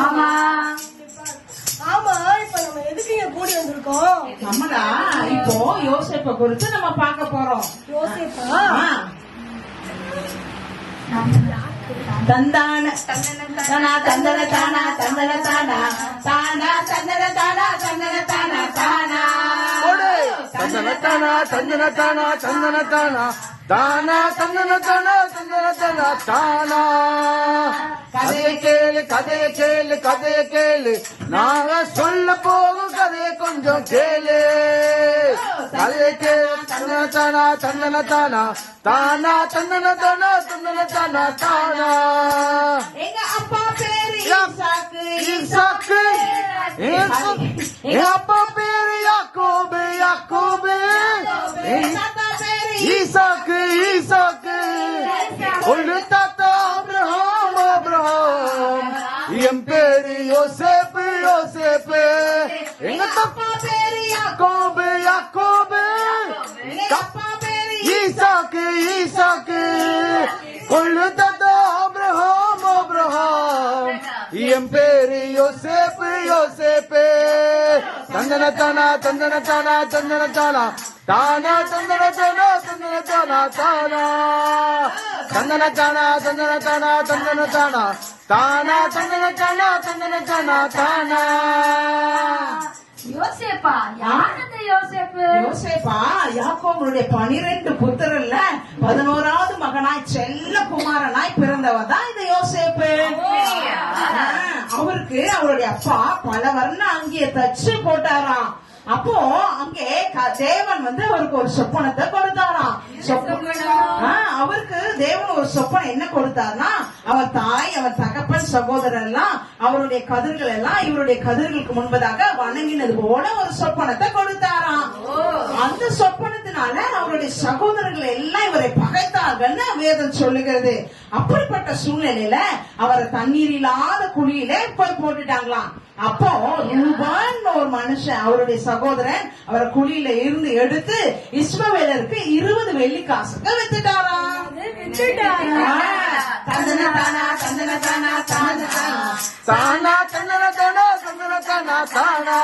ஆமா. ஆமா, இப்ப நம்ம எதுக்கு இங்க கூடி வந்திருக்கோம்? நம்மளா இப்போ யோசேப்பை குறித்து நம்ம பார்க்க போறோம். யோசேப்பா? தந்தான தானா தந்தன தானா தந்தன தானா தானா தந்தன தானா தந்தன தானா தானா தந்தன தானா தந்தன தானா தந்தன தானா தானா தந்தன தானா தந்தன தானா தானா. கதையை கேளு கதையை கேளு கதையை கேளு, நாங்க சொல்ல போகும் கதையை கொஞ்சம் கேளு. கதையை கேளு. தந்தன தானா தந்தன தானா தானா தந்தன தானா தந்தன தானா தானா. எங்க அப்பா பேரு ஈசாக்கு. ஈசாக்கு. எங்க அப்பா பேரு யாக்கோபு. யாக்கோபு. ஈசாக்கு. ஈசாக்கு. ஒரு தாத்தா அப்ரஹாம். அப்ரஹாம். என் பேரு யோசேப்பு. யோசேப்பு. எங்க அப்பா பேரு யாக்கோபு. யாக்கோபு. அப்பா பேரு ஈசாக்கு. ஈசாக்கு. ஒரு தாத்தா அப்ரஹாம். அப்ரஹாம். என் பேரு யோசேப்பு. யோசேப்பு. தந்தன தானா தந்தன தானா தந்தன தானா தானா தந்தன தானா தந்தன தானா தானா தந்தன தானா தந்தன தானா தந்தன தானா தானா தந்தன தானா தந்தன தானா தானா. யோசேப்பா? யார் அந்த யோசேப்பு? யோசேப்பா யாக்கோபுடைய 12 புத்திரல்ல 11வது மகனாய் செல்ல குமாரனாய் பிறந்தவர் தான் இந்த யோசேப்பு. அவருக்கு அவருடைய அப்பா பல வர்ண அங்கிய தச்சு போட்டாராம். அப்போ அங்கே தேவன் அவருக்கு ஒரு சொப்பனத்தை கொடுத்தாராம். அவருக்கு தேவன் ஒரு சொப்பனம் என்ன கொடுத்தார்னா, அவர் தாய் அவர் தகப்பன் சகோதரர் எல்லாம் அவருடைய கதிர்கள் எல்லாம் இவருடைய கதிர்களுக்கு முன்பதாக வணங்கினது போல ஒரு சொப்பனத்தை கொடுத்தாராம். அந்த சொப்பனத்தினால அவருடைய சகோதரர்கள் எல்லாம் இவரை பகைத்தார்கள்னு வேதம் சொல்லுகிறது. அப்படிப்பட்ட சூழ்நிலையில அவரை தண்ணீர் இல்லாத குழியில போய் போட்டுட்டாங்களாம். அப்போ ரூபன் ஒரு மனுஷன் அவருடைய சகோதரன் அவரை குழியில இருந்து எடுத்து இஸ்மவேலருக்கு 20 வெள்ளி காசுக்கு வித்துட்டாராம். தந்தன தானா தந்தன தானா தானா தானா தந்தன தானா தந்தன தானா தானா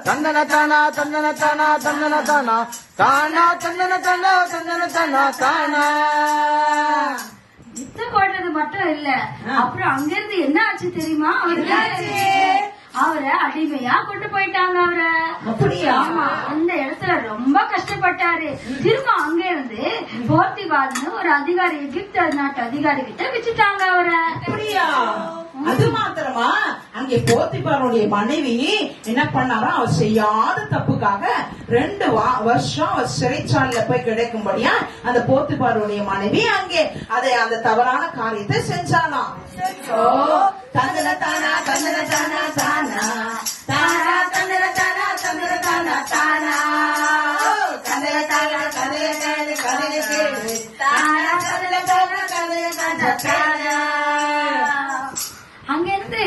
தந்தன தானா தந்தன தானா தந்தன தானா தானா தந்தன தானா தந்தன தானா தானா. வித்து போட்டது மட்டும் இல்ல, அப்புறம் அங்கிருந்து என்ன ஆச்சு தெரியுமா? அவரை அடிமையா கொண்டு போயிட்டாங்க. அவரை அப்படியா? ஆமா, அந்த இடத்துல ரொம்ப கஷ்டப்பட்டாரு. திரும்ப அங்க இருந்து போர்த்திபால்னு ஒரு அதிகாரி, எகிப்து நாட்டு அதிகாரி கிட்ட வச்சுட்டாங்க அவரை. அப்படியா? அது மாத்திரமா, அங்கே போர்த்திபாருடைய மனைவி என்ன பண்ணாரோ, அவர் செய்யாத தப்புக்காக 2 வருஷம் அவர் சிறைச்சாலையில போய் கிடைக்கும்படியா அந்த போர்த்திபாருடைய மனைவி அங்கே அந்த தவறான காரியத்தை செஞ்சாலாம். தந்தன தானா தந்தன தானா தானா தானா தந்தன தானா தந்தன தானா தானா தந்தன தானா கதைய கேளு கதைய கேளு தானா தந்தன தானா கதைய தானா. அங்க இருந்து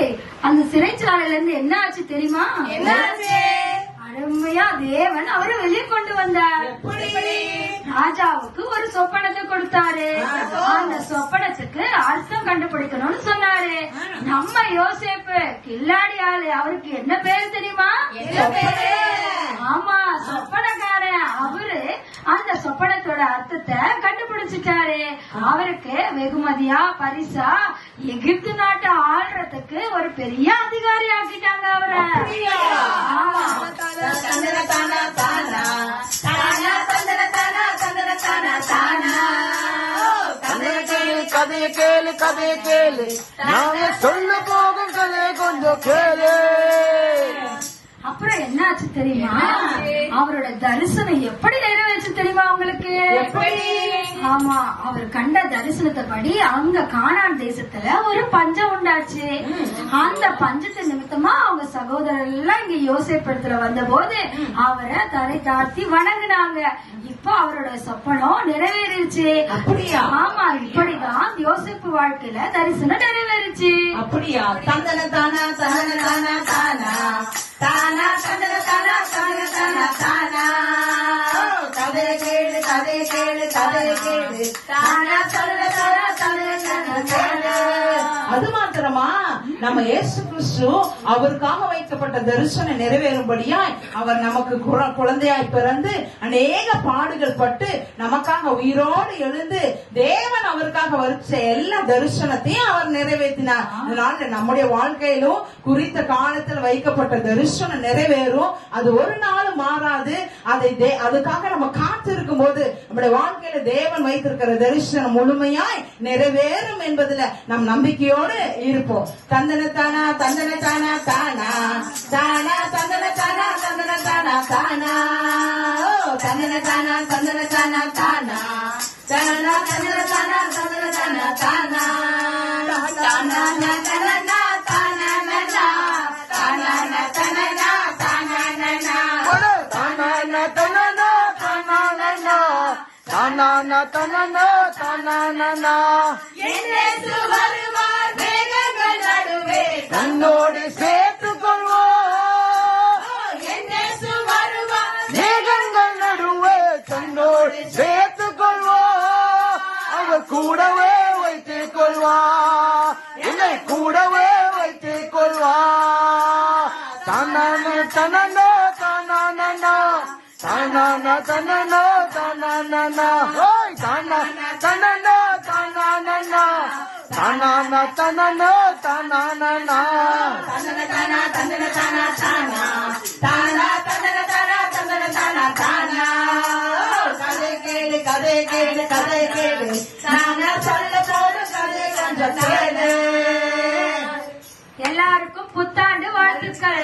அந்த சிறைச்சாலையில இருந்து என்ன ஆச்சு தெரியுமா? என்னாச்சு? அருமையா தேவன் அவரை வெளியே கொண்டு வந்தார். ராஜாவுக்கு ஒரு சொப்பனத்தை கொடுத்தாரு. அந்த சொப்பனத்துக்கு அர்த்தம் கண்டுபிடிக்கணும்னு சொன்னாரு. நம்ம யோசேப்பு கில்லாடி ஆளு, அவருக்கு என்ன பேரு தெரியுமா? ஆமா, சொப்பனக்காரன். அவரு அந்த சொப்பனத்தோட அர்த்தத்தை கண்டுபிடிச்சிட்டாரு. அவருக்கு வெகுமதியா பரிசா எகிப்து நாட்டை ஆள்றதுக்கு ஒரு பெரிய அதிகாரி ஆக்கிட்டாங்க அவரை. ஆமா. தந்தன தானா தானா தானா தந்தன தானா தந்தன தானா தானா கதையை கேளு கதையை கேளு கதையை கேளு, நாங்க சொல்ல போகும் கதையை கொஞ்சம் கேளு. அப்புறம் என்னாச்சு தெரியுமா? அவரோட தரிசனம் எப்படி நிறைவேற்று தெரியுமா உங்களுக்கு? ஆமா, அவர் கண்ட தரிசனத்தைப்படி அங்க கானான் தேசத்துல ஒரு பஞ்சம் உண்டாச்சு. அந்த பஞ்சத்து நிமித்தமா அவங்க சகோதரர் எல்லாம் இங்க யோசேப்பிடத்துல வந்த போது அவரை தலை தாழ்த்தி வணங்கினாங்க. இப்ப அவரோட சொப்பனம் நிறைவேறிச்சு. அப்படியா? ஆமா, இப்படிதான் யோசேப்பு வாழ்க்கையில தரிசனம் நிறைவேறிச்சு. அப்படியா? தந்தன தானா தந்தன தானா தானா தானா தந்தன தானா தந்தன தானா தானா கதைய கேளு கதைய கேளு கதைய கேளு தானா தந்தன தானா தந்தன தானா தானா. அது மாத்திரமா நம்ம இயேசு கிறிஸ்து அவருக்காக வைக்கப்பட்ட தரிசனம் நிறைவேறும்படியாய் அவர் நமக்கு குழந்தையாய் பிறந்து அநேக பாடுகள் பட்டு நமக்காக உயிரோடு எழுந்து தேவன் அவருக்காக வரிச்ச எல்லா தரிசனத்தையும் அவர் நிறைவேற்றினார். அதனால நம்முடைய வாழ்க்கையிலும் குறித்த காலத்தில் வைக்கப்பட்ட தரிசனம் நிறைவேறும். அது ஒரு நாள் மாறாது. அதுக்காக நம்ம காத்திருக்கும் போது நம்முடைய வாழ்க்கையில தேவன் வைத்திருக்கிற தரிசனம் முழுமையாய் நிறைவேறும் என்பதுல நம் நம்பிக்கையோடு இருப்போம். தந்தனத்தானா தந்தனத்தானா தானா தானா தந்தனத்தானா தந்தனத்தானா தானா தந்தனத்தானா தந்தனத்தானா தானா தானா தந்தனத்தானா தந்தனத்தானா தானா தானா தனனா தானா நனா தானா தனனா தானா நனா தானா தனனா தானா நனா தானா தனனா இயேசு வருவார் மேகங்கள் நடுவே தன்னோடு சேர்த்துக் கொள்வோம். இயேசு வருவார் மேகங்கள் நடுவே தன்னோடு சேர்த்துக் கொள்வோம். அவர் கூடவே வைத்துக் கொள்வார். என்னை கூடவே வைத்துக் கொள்வார். தானான தனனா தானானா தானான தனனா தானானா ஓய் தானான தனனா தானானா தானான தனனா தானானா தந்தனத்தானா தந்தனத்தானா தானா தானா தந்தனத்தானா தந்தனத்தானா தானா கதை கேளு கதை கேளு கதை கேளு நானா சொல்ல போது கதை கொஞ்சம் கேளு. எல்லாருக்கும் புத்தாண்டு வாழ்த்துக்கள்.